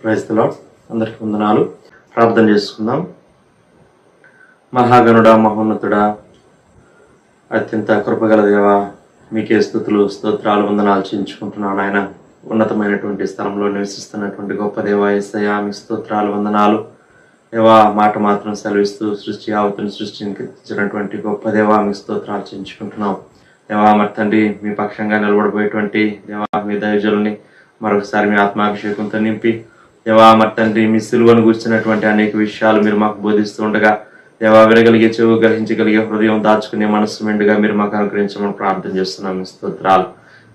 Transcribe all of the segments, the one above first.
Praise the lord. అందరికీ వందనాలు. ప్రార్థన చేసుకుందాం. మహాగణుడా, మహోన్నతుడా, అత్యంత కృపగల దేవా, మీకే స్తుతులు స్తోత్రాలు వందనాలు చెల్లించుకుంటున్నాను. ఆయన ఉన్నతమైనటువంటి స్థలంలో నివసిస్తున్నటువంటి గొప్ప దేవా యేసయ్యా, మీ స్తోత్రాలు వందనాలు. దేవా, మాట మాత్రం సెలవిస్తూ సృష్టి యావత్తును సృష్టించినటువంటి గొప్ప దేవా, మీ స్తోత్రాలు చెల్లించుకుంటున్నాం. దేవా, మరి తండ్రి, మీ పక్షంగా నిలబడిపోయేటువంటి దేవా మీ దైవజనుల్ని మరొకసారి మీ ఆత్మాభిషేకంతో నింపి దేవా, మరి తండ్రి, మీ సిలువను గురించినటువంటి అనేక విషయాలు మీరు మాకు బోధిస్తూ ఉండగా దేవా, వినగలిగే చెవు, గ్రహించగలిగే హృదయం, దాచుకునే మనస్సు మెండుగా మీరు మాకు అనుగ్రహించమని ప్రార్థన చేస్తున్నాం. మీ స్తోత్రాలు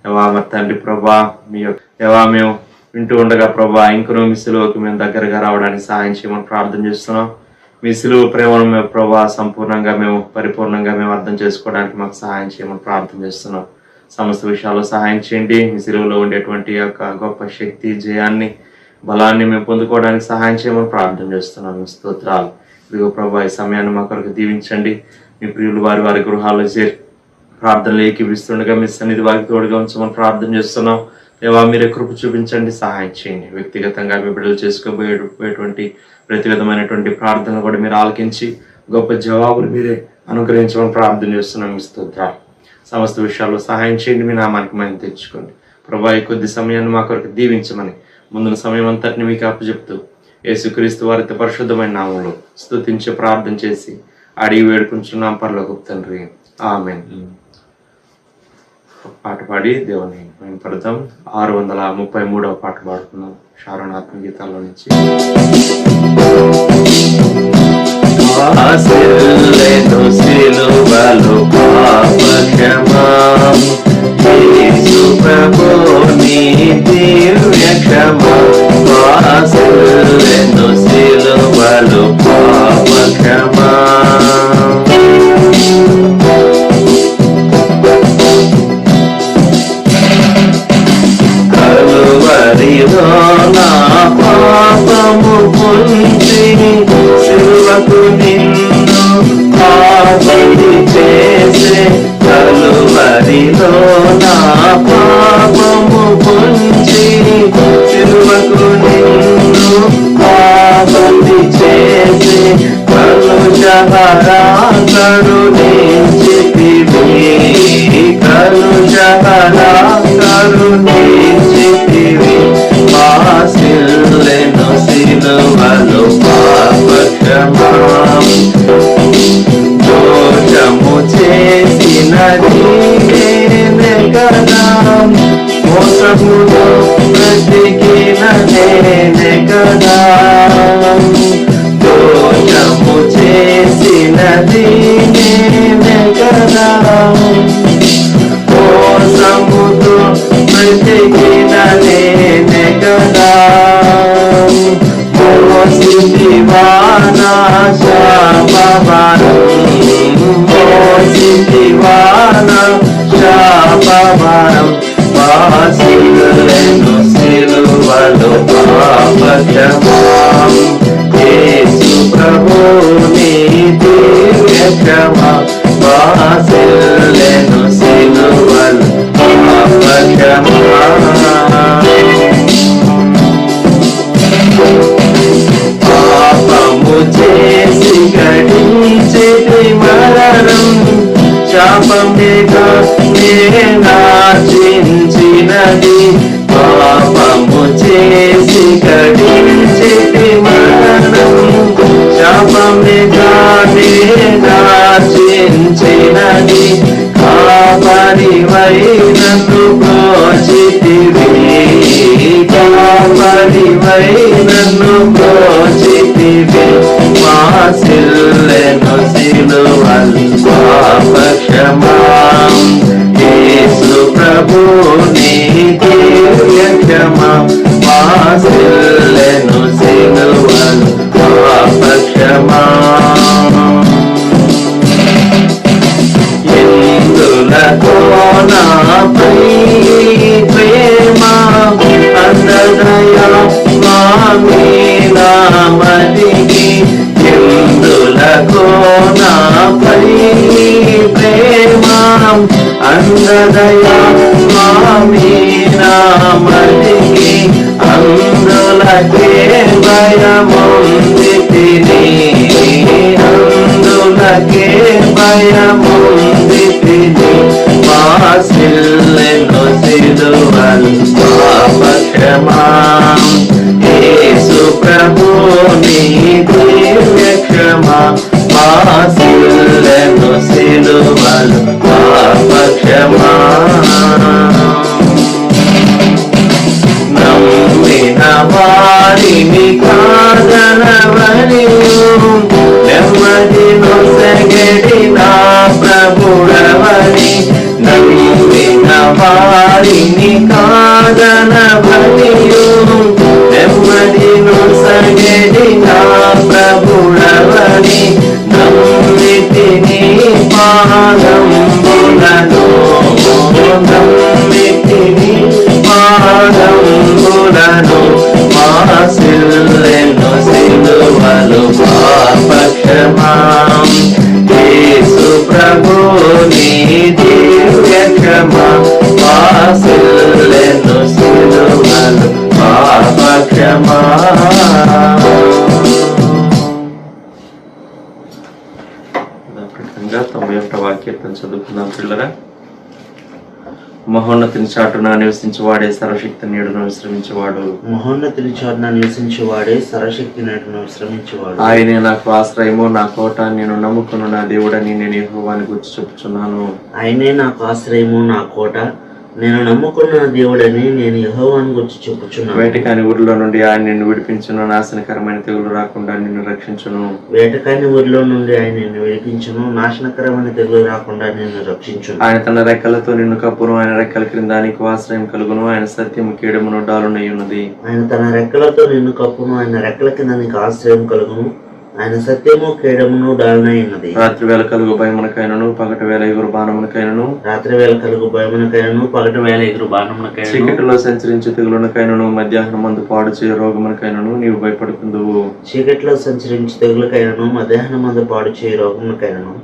దేవా. మరి తండ్రి ప్రభా, మీ యొక్క దేవా మేము వింటూ ఉండగా ప్రభా, ఇంకనూ మీ సిలువకు మేము దగ్గరగా రావడానికి సహాయం చేయమని ప్రార్థన చేస్తున్నాం. మీ సిలువ ప్రేమను మేము ప్రభా సంపూర్ణంగా పరిపూర్ణంగా అర్థం చేసుకోవడానికి మాకు సహాయం చేయమని ప్రార్థన చేస్తున్నాం. సమస్త విషయాల్లో సహాయం చేయండి. మీ సిలువలో ఉండేటువంటి యొక్క గొప్ప శక్తి, జయాన్ని, బలాన్ని మేము పొందుకోవడానికి సహాయం చేయమని ప్రార్థన చేస్తున్నాం. మీ స్తోత్రాలు. ఇదిగో ప్రభా, ఈ సమయాన్ని మా కొరకు దీవించండి. మీ ప్రియులు వారి గృహాల్లో చేరి ప్రార్థనలు ఏకీపిస్తుండగా మీ సన్నిధి వారికి తోడుగా ఉంచమని ప్రార్థన చేస్తున్నాం. దేవా, మీరే కృప చూపించండి, సహాయం చేయండి. వ్యక్తిగతంగా మీ బిడ్డలు చేసుకోబోయేటువంటి ప్రతి విధమైనటువంటి ప్రార్థన కూడా మీరు ఆలకించి గొప్ప జవాబులు మీరే అనుగ్రహించమని ప్రార్థన చేస్తున్నాం. మీ స్తోత్రాలు. సమస్త విషయాల్లో సహాయం చేయండి. మీ నామానికి మనం తెచ్చుకోండి ప్రభా. ఈ కొద్ది సమయాన్ని మా కొరకు దీవించమని ముందున సమయం అంతటిని మీకు అప్పచెప్తూ యేసుక్రీస్తు వారి పరిశుద్ధమైన నామంలో స్తుతించి ప్రార్థన చేసి అడిగి వేడుకుంటున్నాం పరలోకపు తండ్రి, ఆమేన్. పాట పాడి దేవుని మేము పడతాం. 633వ పాట పాడుకున్నాం షారోన్ ఆత్మగీతాల్లో నుంచి. కలువరిలో నా పాపము పొంది సిలువకు నిన్ను ఆపది చేసే, కలువరిలో నా పాపము పొంది సిలువకు నిన్ను ఆపది చేసే, కలుషహరా కరుణించితివి, కలుషహరా కరుణించితివి, మా సిల్లెను సిలువలో పాప క్షమాం, దోషము చేసినది నేనే కదా, మోసములో బ్రతికిన నేనే కదా, దోషము చేసినది నేనే కదా, మోసముతో బ్రతికిన నేనే కదా, మోసితివా నా శాపభారం, మోసితివా నా శాపభారం, సిలువను సిలువలో పాప క్షమాం, యేసు ప్రభు నీ దివ్య క్షమా, సిలువను సిలువలో పాప క్షమా. పాపము చేసి గడించేటి మరణం, శాపమేగా నేనార్జించినది, పాపము చేసి గడించేటి మరణం, శాపమేగా నేనార్జించినది, కాపరివై నన్ను ప్రోచితివి, కాపరివై నన్ను ప్రోచితివి, మా సిల్లెను సిలువలో పాప క్షమాం, యేసు ప్రభు నీ దివ్య క్షమా, మా సిల్లెను సిలువలో పాప క్షమాం. ఎందులకో నాపై ప్రేమ అన్నదయా మా మీనామదికి, ఎందులకో నాపై ప్రేమ అన్నదయా మా మీనామదికి, అందుల అందులకే భయముందితిని అందులకే భయముందితిని మాసిల్లెను సిలువలు పాపక్షమా యేసు ప్రభు నీ దివ్య క్షమా మాసిల్లెను సిలువలు పాపక్షమా నమ్మిన వారిని కాదనవని నెమ్మది నొసగడి నా ప్రభుడవని నమ్మిన వారిని కాదనవని నెమ్మది నొసగడి నా ప్రభుడవని నమ్మితిని పాదంబులను నమ్మితిని పాదంబులను మాసిల్లెను సిలువలు పాపక్షమా యేసు ప్రభు నీ దివ్య క్షమా మాసిల్లెను సిలువలు పాపక్షమా. ప్రకటనగా 91వ కీర్తన చదువుకుందాం పిల్లరా. మహోన్నతిని చాటున నివసించేవాడే సర్వశక్తి నీడును విశ్రమించేవాడు. మహోన్నతిని చాటున నివసించేవాడే సర్వశక్తి నీడును విశ్రమించేవాడు. ఆయనే నాకు ఆశ్రయము నా కోట, నేను నమ్ముకున్న నా దేవుడని నేను యెహోవాని గురించి చెప్పుచున్నాను. ఆయనే నాకు ఆశ్రయము నా కోట, నేను నమ్ముకున్న దేవుడని నేను యెహోవాను గురించి చెప్పుచున్నాను. వేటకాని ఊరిలో నుండి ఆయన నిన్ను విడిపించును, నాశనకరమైన తెగులు రాకుండా నిన్ను రక్షించును. వేటకాని ఊరిలో నుండి ఆయన నిన్ను విడిపించును, నాశనకరమైన తెగులు రాకుండా నిన్ను రక్షించును. ఆయన తన రెక్కలతో నిన్ను కప్పును, ఆయన రెక్కల క్రింద నీకు ఆశ్రయం కలుగును. ఆయన సత్యము కీడమును డాలునై ఉన్నది. ఆయన తన రెక్కలతో నిన్ను కప్పును, ఆయన రెక్కల కింద నీకు ఆశ్రయం కలుగును. ఆయన సత్యము కేడమును డాలునై ఉన్నది. రాత్రి వేళ కలుగు భయమునకైనను, పగటి వేళ ఎగురు బాణమునకైనను, రాత్రి వేళ కలుగు భయమునకైనను, పగటి వేళ ఎగురు బాణమునకైనను, చీకటిలో సంచరించే తెగులునకైనను, మధ్యాహ్నం మందు పాడు చేయ రోగమునకైనను నీవు భయపడుకుందువు. చీకటిలో సంచరించి తెగులకైనను, మధ్యాహ్నం మందు పాడు చేయ రోగమునకైనను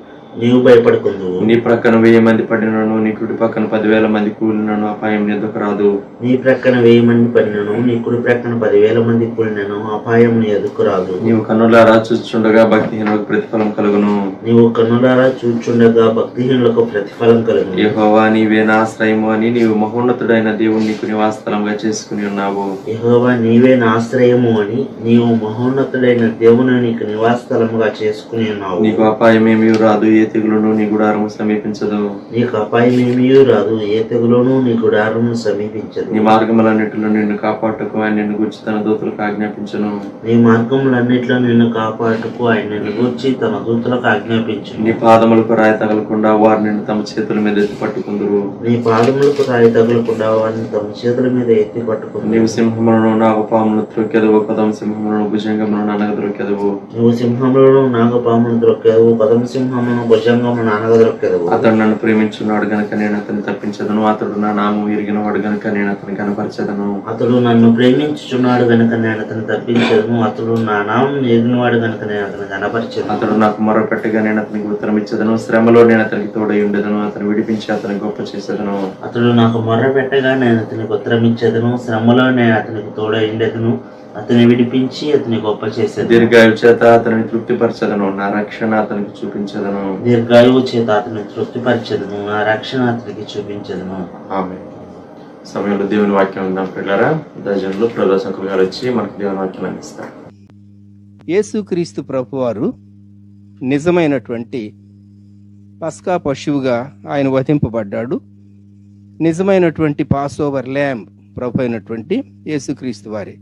నీవు భయపడుకుందువు. నీ ప్రక్కన 1000 మంది పడినను, నీ కుడి పక్కన 10,000 మంది కూలినను అపాయం ఎదుకు రాదు. నీ ప్రక్కన 1000 మంది పడినను, నీ కుడి ప్రక్కన 10,000 మంది కూలినను అపాయం నీ ఎదుకు రాదు. నీవు కన్నులారా చూచుచుండగా భక్తిహీనులకు ప్రతిఫలం కలుగును. నీవు కన్నులారా చూచుండగా భక్తిహీనులకు ప్రతిఫలం కలుగును. యెహోవా నీవే నా ఆశ్రయము అని నీవు మహోన్నతుడైన దేవుని నీకు నివాసస్థలంగా చేసుకుని ఉన్నావు. యెహోవా నీవే నా ఆశ్రయము అని నీవు మహోన్నతుడైన దేవుని నీకు నివాసస్థలముగా చేసుకుని ఉన్నావు. నీకు అపాయమేమీ రాదు, ఏ తెగులును నీ గుడారము సమీపించదు. నీకు అపాయమేమీ రాదు, ఏ తెగులును నీ గుడారము సమీపించదు. నీ మార్గములన్నిటిలో నిన్ను కాపాడుటకు ఆయన నిన్ను గూర్చి తన దూతలకు ఆజ్ఞాపించును. నీ మార్గములన్నిటిలో నిన్ను కాపాడుటకు ఆయన నిన్ను గూర్చి తన దూతలకు ఆజ్ఞాపించును. నీ పాదములకు రాయి తగలకుండా వారు నిన్ను తమ చేతుల మీద ఎత్తి పట్టుకుందురు. నీ పాదములకు రాయి తగలకుండా వారిని తమ చేతుల మీద ఎత్తి పట్టుకుందురు. నీవు సింహములను నాగపామును త్రొక్కెదవు, కదం సింహములను భుజంగమును అనగద్రొక్కెదవు. నువ్వు సింహములను నాగపామును త్రొక్కెదవు, కదం సింహమును భుజంగమును అనగద్రొక్కెదవు. అతడు నన్ను ప్రేమించున్నాడు గనుక నేను అతన్ని తప్పించదను, అతడు నా నామం ఎరిగిన వాడు గనుక నేను అతని కనపరచదను. అతడు నన్ను ప్రేమించుచున్నాడు గనుక నేను అతను తప్పించదను, అతడు నా నామం ఎరిగినవాడు గనుక నేను అతను కనపరచదను. అతడు నాకు మొరపెట్టగా నేను అతనికి ఉత్తరం ఇచ్చదను, శ్రమలో నేను అతనికి తోడై ఉండేదను, అతను విడిపించి అతని గొప్ప చేసేదను. అతడు నాకు మొర్ర పెట్టగా నేను అతనికి ఉత్తరం ఇచ్చేదను, శ్రమలో నేను అతనికి తోడై ఉండేదను, అతని విడిపించి అతని గొప్ప చేసేదను. దీర్ఘాయువు చేత అతనిని తృప్తిపరచదను, నా రక్షణ అతనికి చూపించదను. దీర్ఘాయువు చేత అతని తృప్తిపరచదను, నా రక్షణ అతనికి చూపించదను. ఆమేన్. సమయంలో దేవుని వాక్యం ఉందాం పిల్లరా. దర్శనంలో ప్రదర్శకులు గారు వచ్చి మనకు దేవుని వాక్యం అందిస్తారు. యేసుక్రీస్తు ప్రభువారు నిజమైనటువంటి పస్కా పశువుగా ఆయన వధింపబడ్డాడు. నిజమైనటువంటి పాస్ ఓవర్ ల్యాంబ్ ప్రభు అయినటువంటి యేసుక్రీస్తు వారి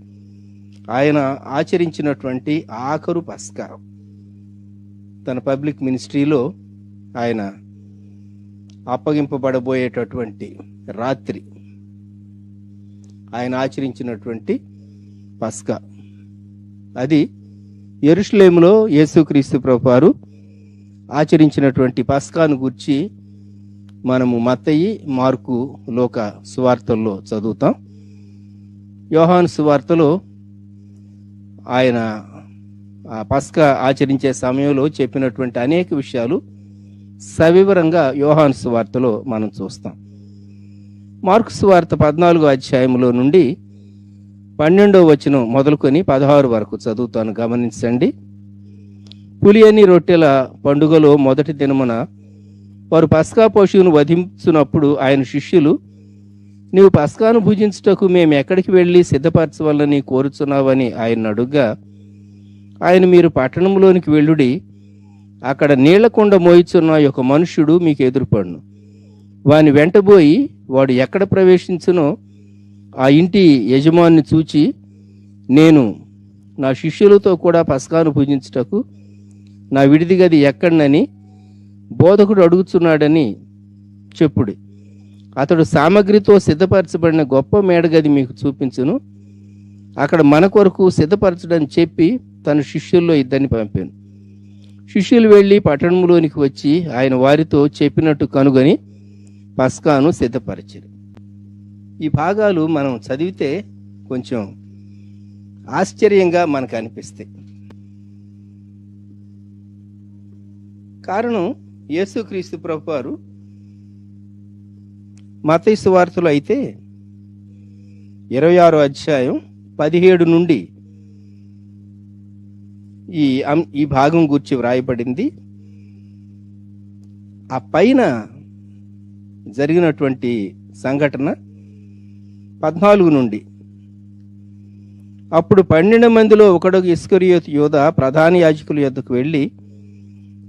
ఆయన ఆచరించినటువంటి ఆఖరు పస్కా. తన పబ్లిక్ మినిస్ట్రీలో ఆయన అప్పగింపబడబోయేటటువంటి రాత్రి ఆయన ఆచరించినటువంటి పస్కా. అది యెరూషలేములో యేసుక్రీస్తు ప్రభువారు ఆచరించినటువంటి పస్కాను గూర్చి మనము మత్తయి, మార్కు, లూక సువార్తల్లో చదువుతాం. యోహాను సువార్తలో ఆయన ఆ పస్కా ఆచరించే సమయంలో చెప్పినటువంటి అనేక విషయాలు సవివరంగా యోహాను సువార్తలో మనం చూస్తాం. మార్కు సువార్త 14వ అధ్యాయంలో నుండి 12వ వచనం మొదలుకొని 16 వరకు చదువుతాను, గమనించండి. పులియని రొట్టెల పండుగలో మొదటి దినమున వారు పస్కా పశువును వధించునప్పుడు ఆయన శిష్యులు, నీవు పస్కాను భుజించుటకు మేము ఎక్కడికి వెళ్ళి సిద్ధపరచవలని కోరుచున్నావని ఆయన అడుగ్గా, ఆయన, మీరు పట్టణంలోనికి వెళ్ళుడి, అక్కడ నీళ్లకుండ మోయిచున్న ఒక మనుష్యుడు మీకు ఎదురుపడును. వాని వెంటబోయి వాడు ఎక్కడ ప్రవేశించునో ఆ ఇంటి యజమాని చూచి, నేను నా శిష్యులతో కూడా పస్కాను పూజించుటకు నా విడిది గది ఎక్కడనని బోధకుడు అడుగుతున్నాడని చెప్పుడి. అతడు సామగ్రితో సిద్ధపరచబడిన గొప్ప మేడగది మీకు చూపించును, అక్కడ మన కొరకు సిద్ధపరచడని చెప్పి తన శిష్యుల్లో ఇద్దరిని పంపాను. శిష్యులు వెళ్ళి పట్టణంలోనికి వచ్చి ఆయన వారితో చెప్పినట్టు కనుగొని పస్కాను సిద్ధపరిచారు. ఈ భాగాలు మనం చదివితే కొంచెం ఆశ్చర్యంగా మనకు అనిపిస్తాయి. కారణం, యేసుక్రీస్తు ప్రభువారు మత్తయి సువార్తలో అయితే 26వ అధ్యాయం 17 నుండి ఈ భాగం గురించి వ్రాయబడింది. ఆ పైన జరిగినటువంటి సంఘటన 14 నుండి, అప్పుడు 12 మందిలో ఒకడు ఇస్కరియోతు యోధ ప్రధాన యాజకుల యొద్దకు వెళ్ళి,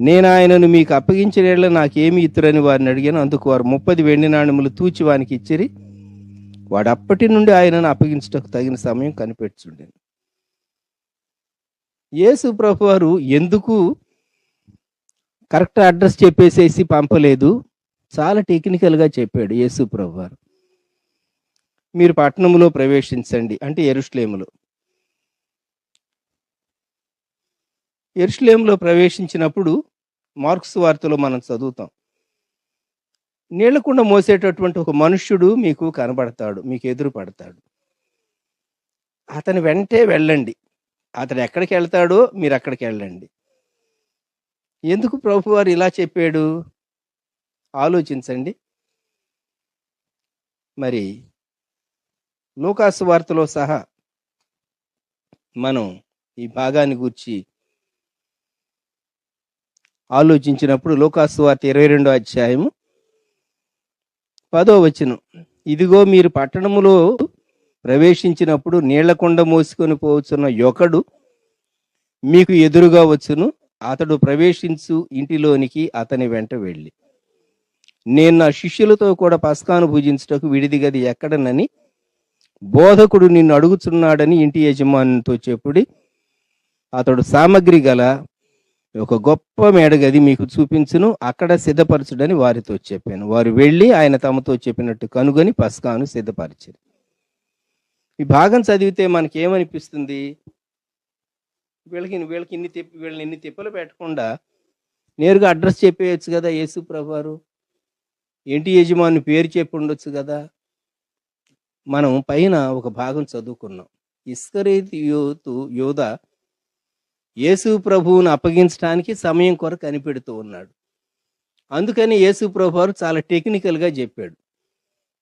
నేను ఆయనను మీకు అప్పగించిన నాకేమి ఇత్తురని వారిని అడిగాను. అందుకు వారు 30 వెండి నాణెములు తూచి వానికి ఇచ్చిరి. వాడు అప్పటి నుండి ఆయనను అప్పగించుటకు తగిన సమయం కనిపెట్టుచుండెను. యేసు ప్రభు వారు ఎందుకు కరెక్ట్ అడ్రస్ చెప్పేసేసి పంపలేదు? చాలా టెక్నికల్గా చెప్పాడు యేసు ప్రభు వారు. మీరు పట్టణంలో ప్రవేశించండి అంటే యెరూషలేములో ప్రవేశించినప్పుడు మార్క్స్ వార్తలో మనం చదువుతాం, నీళ్లకుండ మోసేటటువంటి ఒక మనుష్యుడు మీకు కనబడతాడు, మీకు ఎదురు పడతాడు. అతని వెంటే వెళ్ళండి. అతడు ఎక్కడికి వెళ్తాడో మీరు అక్కడికి వెళ్ళండి. ఎందుకు ప్రభువారు ఇలా చెప్పాడు? ఆలోచించండి. మరి లూకాసు వార్తలో సహా మనం ఈ భాగాన్ని గూర్చి ఆలోచించినప్పుడు లూకాసు వార్త 22వ అధ్యాయము 10వ వచనం, ఇదిగో మీరు పట్టణములో ప్రవేశించినప్పుడు నీళ్లకొండ మోసుకొని పోవచ్చున్న ఒకడు మీకు ఎదురుగా వచ్చును, అతడు ప్రవేశించు ఇంటిలోనికి అతని వెంట వెళ్ళి, నేను నా శిష్యులతో కూడా పస్కాను పూజించుటకు విడిది గది ఎక్కడనని బోధకుడు నిన్ను అడుగుతున్నాడని ఇంటి యజమానితో చెప్పుడి. అతడు సామగ్రి గల ఒక గొప్ప మేడగది మీకు చూపించును, అక్కడ సిద్ధపరచుడని వారితో చెప్పాను. వారు వెళ్ళి ఆయన తమతో చెప్పినట్టు కనుగొని పస్కాను సిద్ధపరిచారు. ఈ భాగం చదివితే మనకి ఏమనిపిస్తుంది? వీళ్ళని ఇన్ని తిప్పలు పెట్టకుండా నేరుగా అడ్రస్ చెప్పేయచ్చు కదా యేసు ప్రభువారు. ఇంటి యజమాని పేరు చెప్పి ఉండొచ్చు కదా. మనం పైన ఒక భాగం చదువుకున్నాం. ఇస్కరియోతు యోధ యేసు ప్రభువును అప్పగించడానికి సమయం కొరకు కనిపెడుతూ ఉన్నాడు. అందుకని యేసు ప్రభువారు చాలా టెక్నికల్గా చెప్పాడు.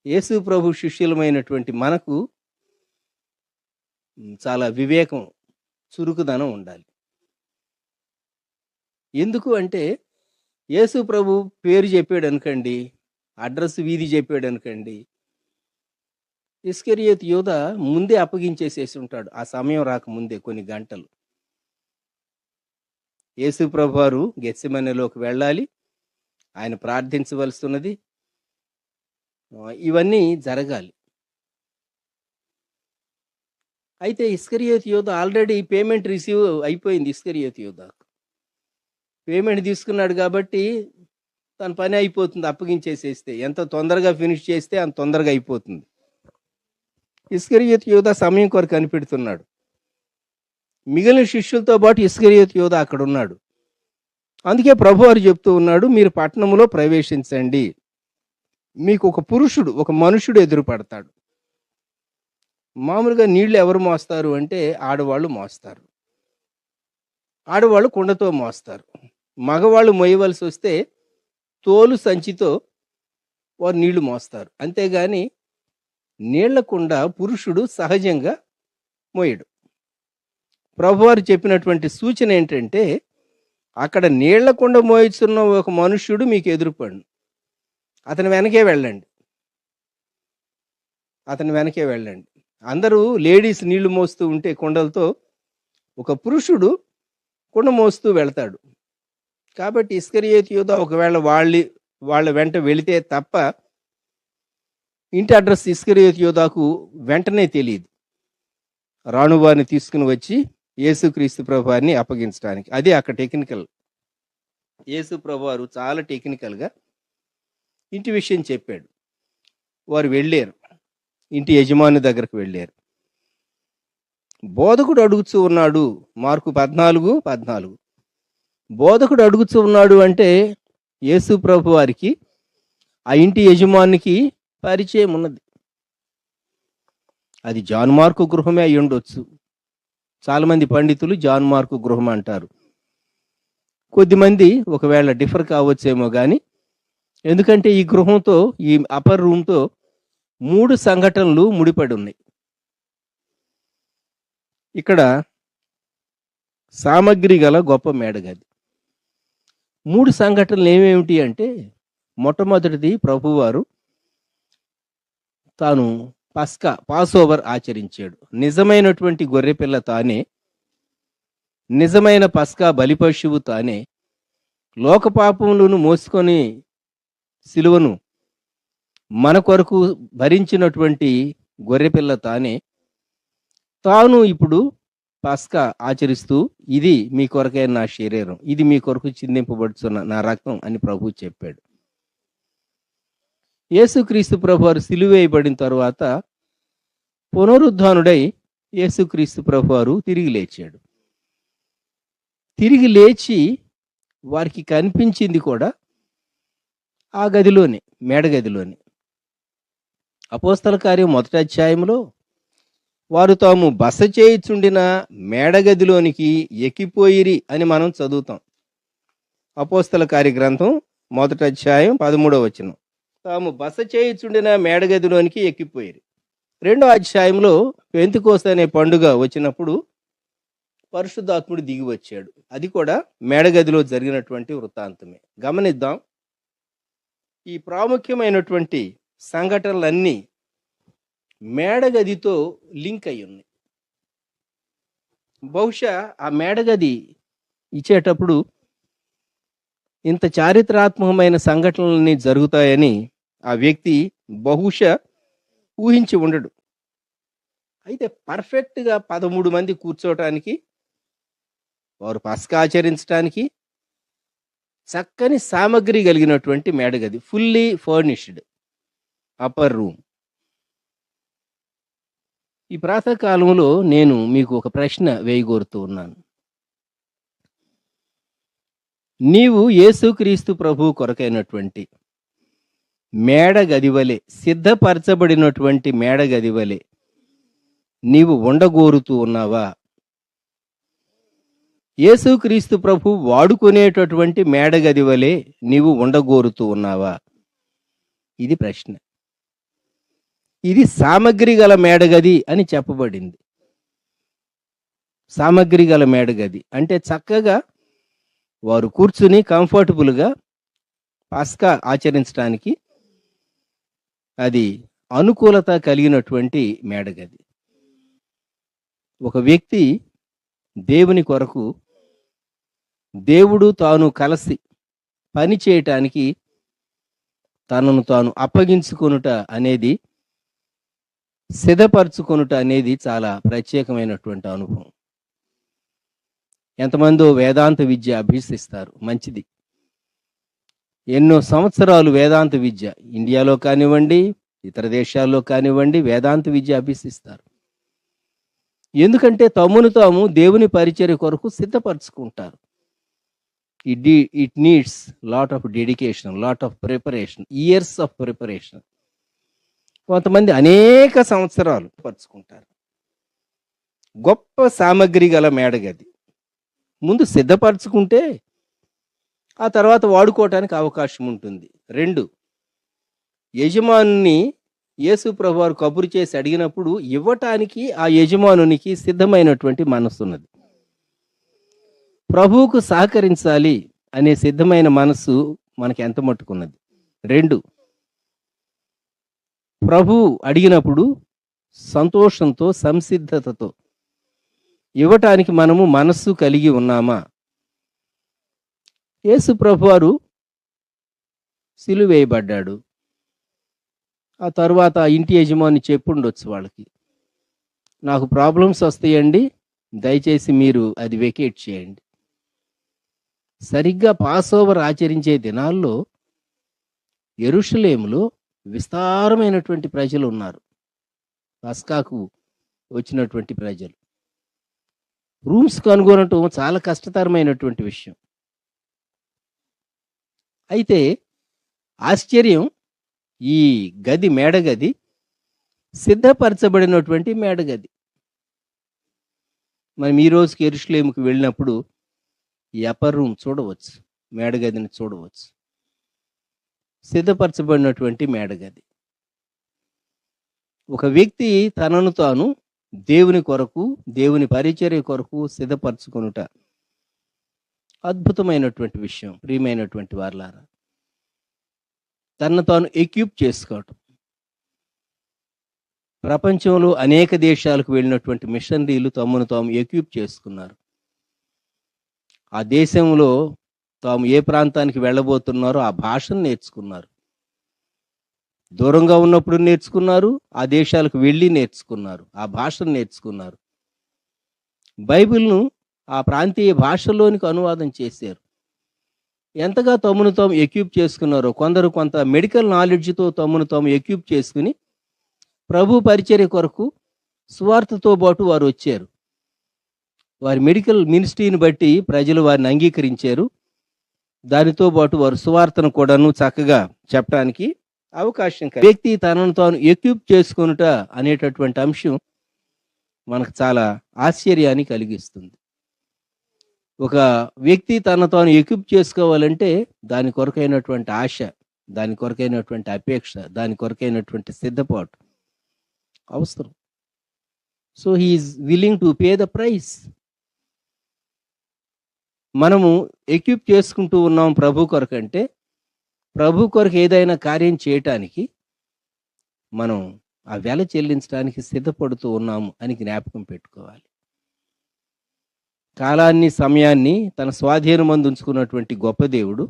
యేసు ప్రభు శిష్యులమైనటువంటి మనకు చాలా వివేకం, చురుకుదనం ఉండాలి. ఎందుకు అంటే, యేసు ప్రభు పేరు చెప్పాడు అనుకోండి, అడ్రస్ వీధి చెప్పాడు అనుకోండి, ఇస్కరియోతు యోధ ముందే అప్పగించేసేసి ఉంటాడు. ఆ సమయం రాకముందే కొన్ని గంటలు. యేసు ప్రభు వారు గెత్సెమనేలోకి వెళ్ళాలి, ఆయన ప్రార్థించవలసి ఉన్నది, ఇవన్నీ జరగాలి. అయితే ఇస్కరియోతు యోధ ఆల్రెడీ పేమెంట్ రిసీవ్ అయిపోయింది. ఇస్కరియోతు యోధ పేమెంట్ తీసుకున్నాడు కాబట్టి తన పని అయిపోతుంది. అప్పగించేసేస్తే ఎంత తొందరగా ఫినిష్ చేస్తే అంత తొందరగా అయిపోతుంది. ఇస్కరియోతు యోధ సమయం కొరకు కనిపెడుతున్నాడు. మిగిలిన శిష్యులతో పాటు ఇస్కరియోతు యోధ అక్కడ ఉన్నాడు. అందుకే ప్రభువారు చెప్తూ ఉన్నాడు, మీరు పట్టణంలో ప్రవేశించండి, మీకు ఒక పురుషుడు, ఒక మనుషుడు ఎదురుపడతాడు. మామూలుగా నీళ్లు ఎవరు మోస్తారు అంటే ఆడవాళ్ళు మోస్తారు. ఆడవాళ్ళు కుండతో మోస్తారు. మగవాళ్ళు మోయవలసి వస్తే తోలు సంచితో వారు నీళ్లు మోస్తారు. అంతేగాని నీళ్ల కుండ పురుషుడు సహజంగా మోయడు. ప్రభువారు చెప్పినటువంటి సూచన ఏంటంటే, అక్కడ నీళ్ల కుండ మోయిస్తున్న ఒక మనుష్యుడు మీకు ఎదురుపడు, అతని వెనకే వెళ్ళండి, అతని వెనకే వెళ్ళండి. అందరూ లేడీస్ నీళ్లు మోస్తూ ఉంటే కుండలతో, ఒక పురుషుడు కుండ మోస్తూ వెళ్తాడు. కాబట్టి ఇస్కరియోతు యూదా ఒకవేళ వాళ్ళ వెంట వెళితే తప్ప ఇంటి అడ్రస్ ఇస్కరియోతు యూదాకు వెంటనే తెలియదు. రాణువారిని తీసుకుని వచ్చి యేసుక్రీస్తు ప్రభువారిని అప్పగించడానికి. అదే అక్కడ టెక్నికల్. యేసు ప్రభువారు చాలా టెక్నికల్గా ఇంటి విషయం చెప్పాడు. వారు వెళ్ళారు, ఇంటి యజమాని దగ్గరకు వెళ్ళారు. బోధకుడు అడుగుతూ ఉన్నాడు. మార్కు 14:14. బోధకుడు అడుగుతూ ఉన్నాడు అంటే యేసు ప్రభు వారికి ఆ ఇంటి యజమానికి పరిచయం ఉన్నది. అది జాన్ మార్కు గృహమే అయి ఉండొచ్చు. చాలామంది పండితులు జాన్ మార్కు గృహం అంటారు. కొద్దిమంది ఒకవేళ డిఫర్ కావచ్చేమో కానీ, ఎందుకంటే ఈ గృహంతో, ఈ అప్పర్ రూమ్తో 3 సంఘటనలు ముడిపడి ఉన్నాయి. ఇక్కడ సామగ్రి గల గొప్ప మేడగది. 3 సంఘటనలు ఏమేమిటి అంటే, మొట్టమొదటిది ప్రభువారు తాను పాస్ ఓవర్ ఆచరించాడు. నిజమైనటువంటి గొర్రెపిల్ల తానే, నిజమైన పస్కా బలిపశువు తానే, లోకపాపములను మోసుకొని సిలువను మన కొరకు భరించినటువంటి గొర్రెపిల్ల తానే, తాను ఇప్పుడు పస్కా ఆచరిస్తూ, ఇది మీ కొరకైన నా శరీరం, ఇది మీ కొరకు చిందింపబడుతున్న నా రక్తం అని ప్రభువు చెప్పాడు. యేసుక్రీస్తు ప్రభువారు సిలువేయబడిన తరువాత పునరుద్ధానుడై యేసుక్రీస్తు ప్రభువారు తిరిగి లేచాడు. తిరిగి లేచి వారికి కనిపించింది కూడా ఆ గదిలోనే, మేడగదిలోనే. అపోస్తల కార్యం 1వ అధ్యాయంలో వారు తాము బస చేయుచుండిన మేడగదిలోనికి ఎక్కిపోయిరి అని మనం చదువుతాం. అపోస్తల కార్య గ్రంథం 1వ అధ్యాయం 13వ వచనం. తాము బస చేయుచుండిన మేడగదిలోనికి ఎక్కిపోయిరి. 2వ అధ్యాయంలో పెంతెకోస్తు అనే పండుగ వచ్చినప్పుడు పరిశుద్ధాత్ముడు దిగి వచ్చాడు. అది కూడా మేడగదిలో జరిగినటువంటి వృత్తాంతమే. గమనిద్దాం, ఈ ప్రాముఖ్యమైనటువంటి సంఘటనలన్నీ మేడగదితో లింక్ అయి ఉన్నాయి. బహుశా ఆ మేడగది ఇచ్చేటప్పుడు ఇంత చారిత్రాత్మకమైన సంఘటనలన్నీ జరుగుతాయని ఆ వ్యక్తి బహుశా ఊహించి ఉండడు. అయితే పర్ఫెక్ట్గా 13 మంది కూర్చోవటానికి, వారు పస్కా ఆచరించడానికి చక్కని సామగ్రి కలిగినటువంటి మేడగది, ఫుల్లీ ఫర్నిష్డ్ అప్పర్ రూమ్. ఈ ప్రాతకాలంలో నేను మీకు ఒక ప్రశ్న వేయగోరుతూ ఉన్నాను. నీవు యేసుక్రీస్తు ప్రభు కొరకైనటువంటి మేడగదివలే, సిద్ధపరచబడినటువంటి మేడగదివలే నీవు ఉండగోరుతూ ఉన్నావా? యేసుక్రీస్తు ప్రభు వాడుకునేటటువంటి మేడగదివలే నీవు ఉండగోరుతూ ఉన్నావా? ఇది ప్రశ్న. ఇది సామగ్రి గల మేడగది అని చెప్పబడింది. సామగ్రి గల మేడగది అంటే చక్కగా వారు కూర్చుని కంఫర్టబుల్గా పస్కా ఆచరించడానికి అది అనుకూలత కలిగినటువంటి మేడగది. ఒక వ్యక్తి దేవుని కొరకు, దేవుడు తాను కలిసి పని చేయటానికి తనను తాను అప్పగించుకొనుట అనేది, సిద్ధపరచుకొనుట అనేది చాలా ప్రత్యేకమైనటువంటి అనుభవం. ఎంతమందో వేదాంత విద్య అభ్యసిస్తారు, మంచిది. ఎన్నో సంవత్సరాలు వేదాంత విద్య, ఇండియాలో కానివ్వండి, ఇతర దేశాల్లో కానివ్వండి, వేదాంత విద్య అభ్యసిస్తారు. ఎందుకంటే తమను తాము దేవుని పరిచర్య కొరకు సిద్ధపరచుకుంటారు. It needs lot of dedication, lot of preparation, years of preparation. కొంతమంది అనేక సంవత్సరాలు పరుచుకుంటారు. గొప్ప సామగ్రి గల మేడగది. ముందు సిద్ధపరచుకుంటే ఆ తర్వాత వాడుకోవటానికి అవకాశం ఉంటుంది. 2, యజమాని యేసు ప్రభువారు కబురు చేసి అడిగినప్పుడు ఇవ్వటానికి ఆ యజమానునికి సిద్ధమైనటువంటి మనసు ఉన్నది. ప్రభువుకు సహకరించాలి అనే సిద్ధమైన మనసు మనకి ఎంత మట్టుకున్నది. 2, ప్రభువు అడిగినప్పుడు సంతోషంతో సంసిద్ధతతో ఇవ్వటానికి మనము మనస్సు కలిగి ఉన్నామా? యేసు ప్రభువారు సిలువేయబడ్డాడు. ఆ తర్వాత ఇంటి యజమాని చెప్పుండొచ్చు వాళ్ళకి, నాకు ప్రాబ్లమ్స్ వస్తాయండి, దయచేసి మీరు అది వెకేట్ చేయండి. సరిగ్గా పాసోవర్ ఆచరించే దినాల్లో యెరూషలేములో విస్తారమైనటువంటి ప్రజలు ఉన్నారు. పస్కాకు వచ్చినటువంటి ప్రజలు. రూమ్స్ కనుగొనటం చాలా కష్టతరమైనటువంటి విషయం. అయితే ఆశ్చర్యం, ఈ గది మేడగది సిద్ధపరచబడినటువంటి మేడగది. మనం ఈ రోజుకి యెరూషలేముకి వెళ్ళినప్పుడు ఈ అప్పర్ రూమ్ చూడవచ్చు, మేడగదిని చూడవచ్చు. సిద్ధపరచబడినటువంటి మేడగది. ఒక వ్యక్తి తనను తాను దేవుని కొరకు, దేవుని పరిచర్య కొరకు సిద్ధపరచుకొనుట అద్భుతమైనటువంటి విషయం. ప్రియమైనటువంటి వారలారా, తనను తాను ఎక్విప్ చేసుకోవటం. ప్రపంచంలో అనేక దేశాలకు వెళ్ళినటువంటి మిషనరీలు తమను తాము ఎక్విప్ చేసుకున్నారు. ఆ దేశంలో తాము ఏ ప్రాంతానికి వెళ్ళబోతున్నారో ఆ భాషను నేర్చుకున్నారు. దూరంగా ఉన్నప్పుడు నేర్చుకున్నారు, ఆ దేశాలకు వెళ్ళి నేర్చుకున్నారు, ఆ భాషను నేర్చుకున్నారు. బైబిల్ను ఆ ప్రాంతీయ భాషలోనికి అనువాదం చేశారు. ఎంతగా తమను తాము ఎక్విప్ చేసుకున్నారో, కొందరు కొంత మెడికల్ నాలెడ్జ్తో తమను తాము ఎక్విప్ చేసుకుని ప్రభు పరిచర్య కొరకు సువార్తతో పాటు వారు వచ్చారు. వారి మెడికల్ మినిస్ట్రీని బట్టి ప్రజలు వారిని అంగీకరించారు. దానితో పాటు వారు సువార్తను కూడాను చక్కగా చెప్పడానికి అవకాశం కలిగింది. వ్యక్తి తనను తాను ఎక్విప్ చేసుకొనుట అనేటటువంటి అంశం మనకు చాలా ఆశ్చర్యాన్ని కలిగిస్తుంది. ఒక వ్యక్తి తన తాను ఎక్విప్ చేసుకోవాలంటే దాని కొరకైనటువంటి ఆశ, దాని కొరకైనటువంటి అపేక్ష, దాని కొరకైనటువంటి సిద్ధపాటు అవసరం. So he's willing to pay the price. మనము ఎక్విప్ చేసుకుంటూ ఉన్నాం ప్రభు కొరకు అంటే, ప్రభు కొరకు ఏదైనా కార్యం చేయటానికి మనం ఆ వెల చెల్లించడానికి సిద్ధపడుతూ ఉన్నాము అని జ్ఞాపకం పెట్టుకోవాలి. కాలాన్ని, సమయాన్ని తన స్వాధీనమందు ఉంచుకున్నటువంటి గొప్ప దేవుడు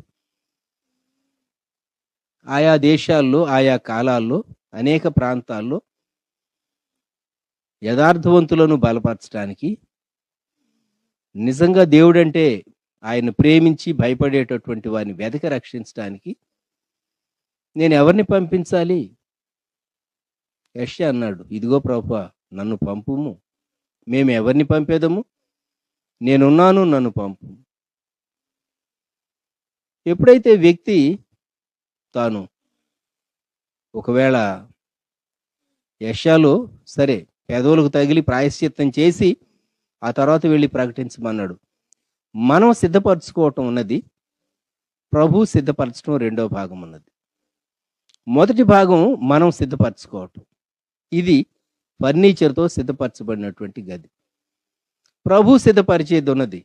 ఆయా దేశాల్లో, ఆయా కాలాల్లో, అనేక ప్రాంతాల్లో యథార్థవంతులను బలపరచడానికి, నిజంగా దేవుడంటే ఆయన ప్రేమించి భయపడేటటువంటి వారిని వెదక రక్షించడానికి నేను ఎవరిని పంపించాలి? యెషయా అన్నాడు, ఇదిగో ప్రభువా నన్ను పంపుము. మేము ఎవరిని పంపేదము? నేనున్నాను, నన్ను పంపు. ఎప్పుడైతే వ్యక్తి తాను ఒకవేళ యెషయాలో సరే పెదవులకు తగిలి ప్రాయశ్చిత్తం చేసి ఆ తర్వాత వెళ్ళి ప్రకటించమన్నాడు. మనం సిద్ధపరచుకోవటం ఉన్నది, ప్రభు సిద్ధపరచడం రెండో భాగం ఉన్నది. మొదటి భాగం మనం సిద్ధపరచుకోవటం. ఇది ఫర్నిచర్తో సిద్ధపరచబడినటువంటి గది. ప్రభు సిద్ధపరిచేది ఉన్నది,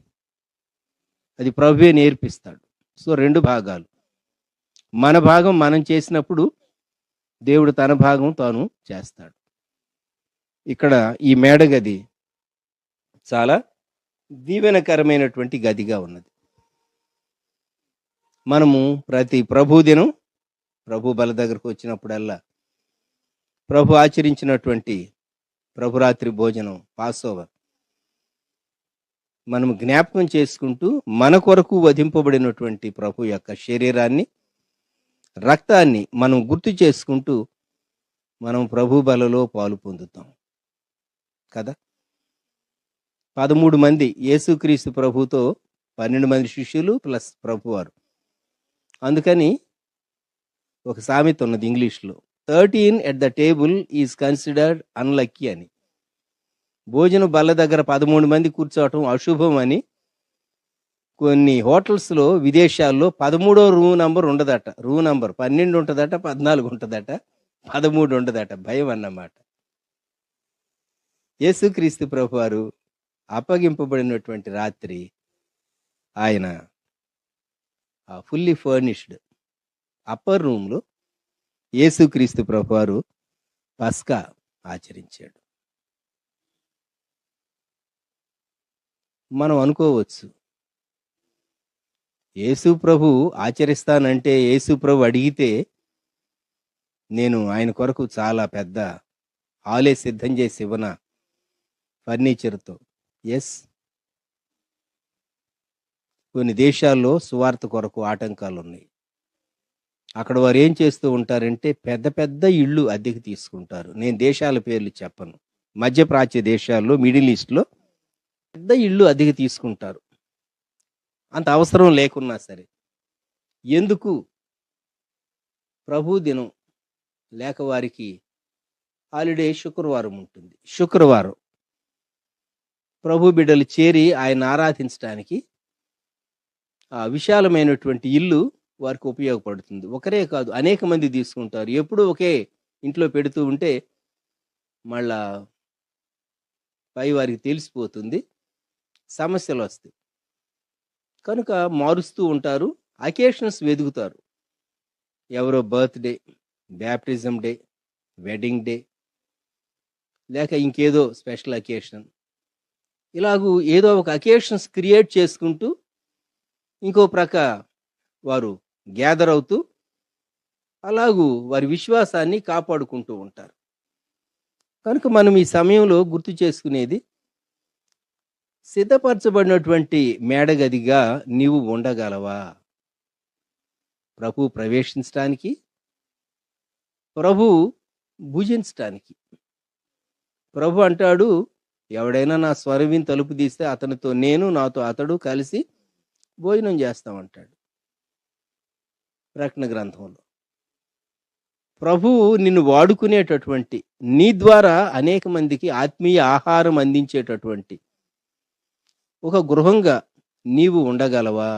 అది ప్రభువే నేర్పిస్తాడు. సో 2 భాగాలు. మన భాగం మనం చేసినప్పుడు దేవుడు తన భాగం తాను చేస్తాడు. ఇక్కడ ఈ మేడగది చాలా దీవెనకరమైనటువంటి గదిగా ఉన్నది. మనము ప్రతి ప్రభు దినం, ప్రభు బల దగ్గరకు వచ్చినప్పుడల్లా ప్రభు ఆచరించినటువంటి ప్రభురాత్రి భోజనం, పాసోవర్ మనం జ్ఞాపకం చేసుకుంటూ మన కొరకు వధింపబడినటువంటి ప్రభు యొక్క శరీరాన్ని, రక్తాన్ని మనం గుర్తు చేసుకుంటూ మనం ప్రభు బలలో పాలు పొందుతాం కదా. 13 మంది యేసుక్రీస్తు ప్రభుతో 12 మంది శిష్యులు ప్లస్ ప్రభువారు. అందుకని ఒక సామెత ఉన్నది ఇంగ్లీష్లో, 13 at the table is considered unlucky అని. భోజనం బల్ల దగ్గర 13 మంది కూర్చోవటం అశుభం అని కొన్ని హోటల్స్లో, విదేశాల్లో 13వ రూమ్ నంబర్ ఉండదట. రూమ్ నంబర్ 12 ఉంటుందట, 14 ఉంటుందట. 13 ఉండదట, భయం అన్నమాట. యేసుక్రీస్తు ప్రభువారు అప్పగింపబడినటువంటి రాత్రి ఆయన ఫుల్లీ ఫర్నిష్డ్ అప్పర్ రూమ్లో యేసుక్రీస్తు ప్రభువారు పస్కా ఆచరించాడు. మనం అనుకోవచ్చు, యేసు ప్రభు ఆచరిస్తానంటే యేసు ప్రభు అడిగితే నేను ఆయన కొరకు చాలా పెద్ద హాలే సిద్ధం చేసి ఇవ్వనా ఫర్నిచర్తో. ఎస్, కొన్ని దేశాల్లో సువార్త కొరకు ఆటంకాలు ఉన్నాయి. అక్కడ వారు ఏం చేస్తూ ఉంటారంటే పెద్ద పెద్ద ఇళ్ళు అద్దెకి తీసుకుంటారు. నేను దేశాల పేర్లు చెప్పను. మధ్యప్రాచ్య దేశాల్లో, మిడిల్ ఈస్ట్లో పెద్ద ఇళ్ళు అద్దెకి తీసుకుంటారు, అంత అవసరం లేకున్నా సరే. ఎందుకు? ప్రభు దినం లేక వారికి హాలిడే శుక్రవారం ఉంటుంది. శుక్రవారం ప్రభు బిడ్డలు చేరి ఆయన ఆరాధించడానికి ఆ విశాలమైనటువంటి ఇల్లు వారికి ఉపయోగపడుతుంది. ఒకరే కాదు, అనేక మంది తీసుకుంటారు. ఎప్పుడు ఒకే ఇంట్లో పెడుతూ ఉంటే మళ్ళా పై వారికి తెలిసిపోతుంది, సమస్యలు వస్తాయి. కనుక మారుస్తూ ఉంటారు, అకేషన్స్ వెతుకుతారు. ఎవరో birthday, baptism day, wedding day, లేక ఇంకేదో స్పెషల్ అకేషన్, ఇలాగూ ఏదో ఒక అకేషన్స్ క్రియేట్ చేసుకుంటూ ఇంకో ప్రక్క వారు గ్యాదర్ అవుతూ అలాగూ వారి విశ్వాసాన్ని కాపాడుకుంటూ ఉంటారు. కనుక మనం ఈ సమయంలో గుర్తు చేసుకునేది, సిద్ధపరచబడినటువంటి మేడగదిగా నీవు ఉండగలవా? ప్రభు ప్రవేశించడానికి, ప్రభు భుజించటానికి. ప్రభు అంటాడు, ఎవడైనా నా స్వరవిని తలుపు తీస్తే అతనితో నేను, నాతో అతడు కలిసి భోజనం చేస్తామంటాడు ప్రకటన గ్రంథంలో. ప్రభువు నిన్ను వాడుకునేటటువంటి, నీ ద్వారా అనేక మందికి ఆత్మీయ ఆహారం అందించేటటువంటి ఒక గృహంగా నీవు ఉండగలవా?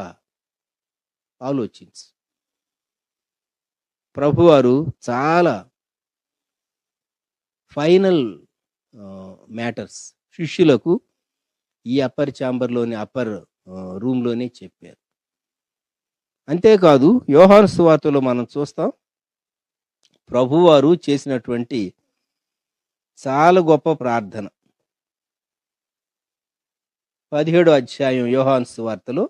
ఆలోచించు. ప్రభువారు చాలా ఫైనల్ మ్యాటర్స్ శిష్యులకు ఈ అప్పర్ ఛాంబర్లోని అప్పర్ రూమ్లోనే చెప్పారు. అంతేకాదు యోహాను సువార్తలో మనం చూస్తాం, ప్రభువారు చేసినటువంటి చాలా గొప్ప ప్రార్థన. 17వ అధ్యాయం యోహాను సువార్తలో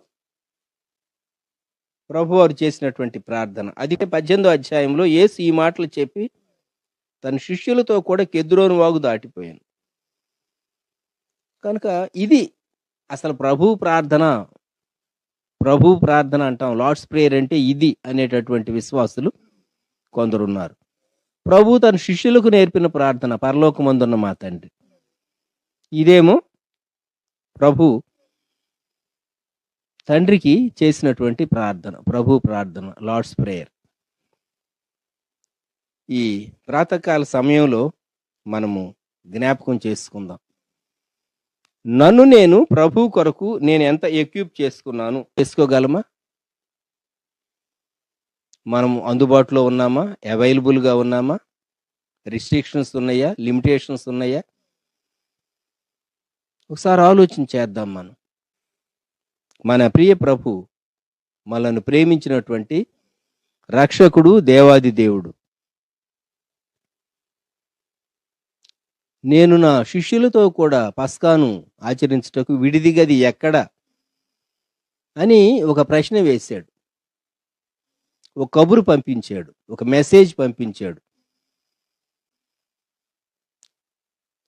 ప్రభువారు చేసినటువంటి ప్రార్థన. అది 18వ అధ్యాయంలో యేసు ఈ మాటలు చెప్పి తన శిష్యులతో కూడా కెద్రోను వాగు దాటిపోయాను. కనుక ఇది అసలు ప్రభు ప్రార్థన. ప్రభు ప్రార్థన అంటాం, లార్డ్స్ ప్రేయర్ అంటే ఇది అనేటటువంటి విశ్వాసులు కొందరున్నారు. ప్రభు తన శిష్యులకు నేర్పిన ప్రార్థన, పరలోకమందున్న మా తండ్రి. ఇదేమో ప్రభు తండ్రికి చేసినటువంటి ప్రార్థన, ప్రభు ప్రార్థన, లార్డ్స్ ప్రేయర్. ఈ ప్రాతకాల సమయంలో మనము జ్ఞాపకం చేసుకుందాం, నన్ను నేను ప్రభు కొరకు నేను ఎంత ఎక్విప్ చేసుకున్నాను. చేసుకోగలమా? మనం అందుబాటులో ఉన్నామా? అవైలబుల్గా ఉన్నామా? రిస్ట్రిక్షన్స్ ఉన్నాయా? లిమిటేషన్స్ ఉన్నాయా? ఒకసారి ఆలోచన చేద్దాం. మన ప్రియ ప్రభు మనల్ని ప్రేమించినటువంటి రక్షకుడు, దేవాది దేవుడు. నేను నా శిష్యులతో కూడా పస్కాను ఆచరించుటకు విడిది గది ఎక్కడ అని ఒక ప్రశ్న వేశాడు, ఒక కబురు పంపించాడు, ఒక మెసేజ్ పంపించాడు.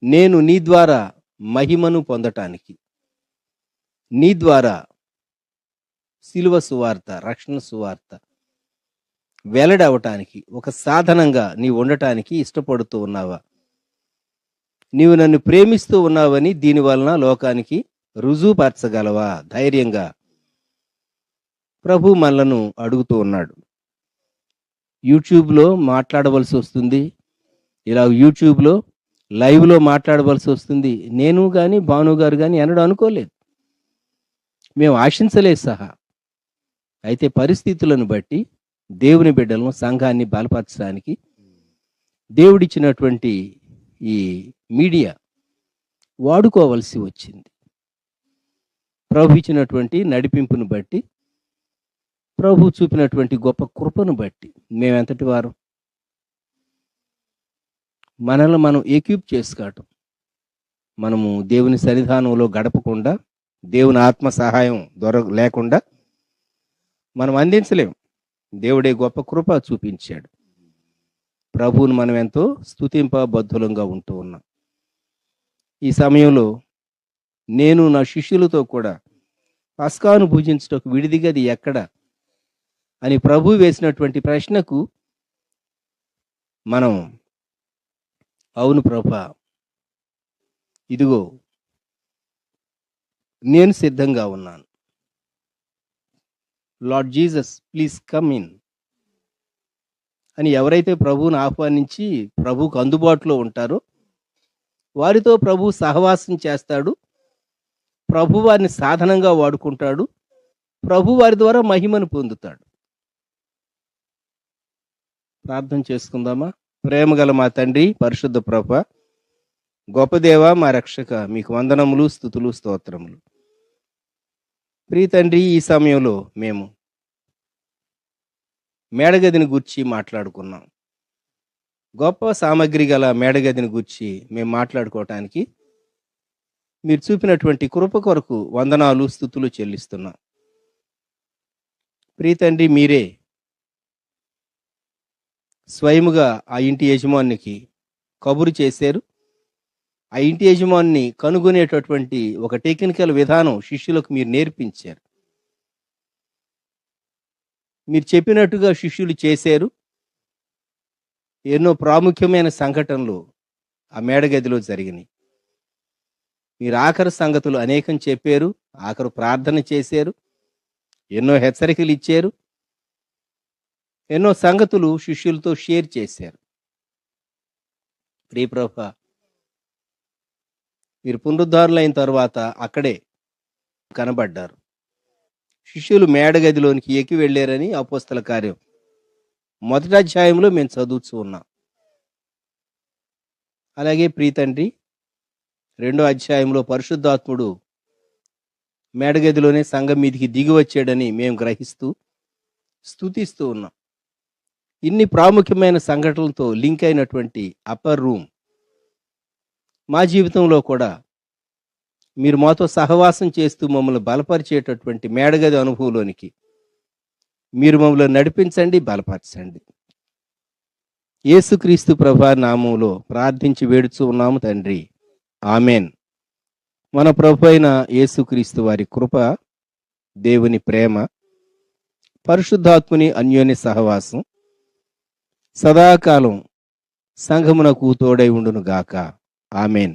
నేను నీ ద్వారా మహిమను పొందటానికి, నీ ద్వారా శిలువ సువార్త, రక్షణ సువార్త వెల్లడవటానికి ఒక సాధనంగా నీవు ఉండటానికి ఇష్టపడుతూ ఉన్నావా? నీవు నన్ను ప్రేమిస్తూ ఉన్నావని దీని వలన లోకానికి రుజువుపరచగలవా? ధైర్యంగా ప్రభు మనలను అడుగుతూ ఉన్నాడు. యూట్యూబ్లో మాట్లాడవలసి వస్తుంది, ఇలా యూట్యూబ్లో లైవ్లో మాట్లాడవలసి వస్తుంది. నేను కానీ భాను గారు కానీ ఎన్నడూ అనుకోలేదు, మేము ఆశించలేదు సహా. అయితే పరిస్థితులను బట్టి దేవుని బిడ్డలను, సంఘాన్ని బలపరచడానికి దేవుడిచ్చినటువంటి ఈ మీడియా వాడుకోవలసి వచ్చింది. ప్రభు ఇచ్చినటువంటి నడిపింపును బట్టి, ప్రభు చూపినటువంటి గొప్ప కృపను బట్టి మేమెంతటి వారు మనల్ని మనం ఎక్విప్ చేసుకోవటం, మనము దేవుని సన్నిధానంలో గడపకుండా, దేవుని ఆత్మ సహాయం లేకుండా మనం అందించలేము. దేవుడే గొప్ప కృప చూపించాడు. ప్రభువును మనం ఎంతో స్తుతింపబద్ధులంగా ఉంటూ ఉన్నాం. ఈ సమయంలో నేను నా శిష్యులతో కూడా పస్కాను భుజించటకు విడిదిగది ఎక్కడ అని ప్రభు వేసినటువంటి ప్రశ్నకు మనం అవును ప్రభా, ఇదిగో నేను సిద్ధంగా ఉన్నాను, lord Jesus please come in అని ఎవరైతే ప్రభువుని ఆహ్వానించి ప్రభువుకు అందుబాటులో ఉంటారో వారితో ప్రభు సహవాసం చేస్తాడు. ప్రభు వారిని సాధనంగా వాడుకుంటాడు. ప్రభు వారి ద్వారా మహిమను పొందుతాడు. ప్రార్థన చేసుకుందామా? ప్రేమగల మా తండ్రి, పరిశుద్ధ ప్రభ, గొప్ప దేవ, మా రక్షక, మీకు వందనములు, స్తుతులు, స్తోత్రములు. ప్రియ తండ్రి, ఈ సమయంలో మేము మేడగదిని గూర్చి మాట్లాడుకున్నాం. గొప్ప సామగ్రి గల మేడగదిని గూర్చి మేము మాట్లాడుకోవటానికి మీరు చూపినటువంటి కృప కొరకు వందనాలు, స్తుతులు చెల్లిస్తున్నాం. ప్రియ తండ్రి, మీరే స్వయముగా ఆ ఇంటి యజమానికి కబురు చేశారు. ఆ ఇంటి యజమాని కనుగొనేటటువంటి ఒక టెక్నికల్ విధానం శిష్యులకు మీరు నేర్పించారు. మీరు చెప్పినట్టుగా శిష్యులు చేశారు. ఎన్నో ప్రాముఖ్యమైన సంఘటనలు ఆ మేడగదిలో జరిగినాయి. మీరు ఆఖరు సంగతులు అనేకం చెప్పారు, ఆఖరు ప్రార్థన చేశారు, ఎన్నో హెచ్చరికలు ఇచ్చారు, ఎన్నో సంగతులు శిష్యులతో షేర్ చేశారు. ప్రియ ప్రభా, మీరు పునరుద్ధారులైన తర్వాత అక్కడే కనబడ్డారు. శిష్యులు మేడగదిలోనికి ఎక్కి వెళ్ళారని అపోస్తల కార్యం 1వ అధ్యాయంలో మేము చదువుతూ ఉన్నాం. అలాగే ప్రియ తండ్రి, 2వ అధ్యాయంలో పరిశుద్ధాత్ముడు మేడగదిలోనే సంఘం మీదికి దిగి వచ్చాడని మేము గ్రహిస్తూ స్తుతిస్తూ ఉన్నాం. ఇన్ని ప్రాముఖ్యమైన సంఘటనలతో లింక్ అయినటువంటి అప్పర్ రూమ్ మా జీవితంలో కూడా మీరు మాతో సహవాసం చేస్తూ మమ్మల్ని బలపరిచేటటువంటి మేడగది అనుభవంలోనికి మీరు మమ్మల్ని నడిపించండి, బలపరచండి. యేసుక్రీస్తు ప్రభు నామములో ప్రార్థించి వేడుచూ ఉన్నాము తండ్రి, ఆమెన్. మన ప్రభు అయిన యేసుక్రీస్తు వారి కృప, దేవుని ప్రేమ, పరిశుద్ధాత్ముని అన్యోన్య సహవాసం సదాకాలం సంఘమునకు తోడై ఉండును గాక. ఆమెన్.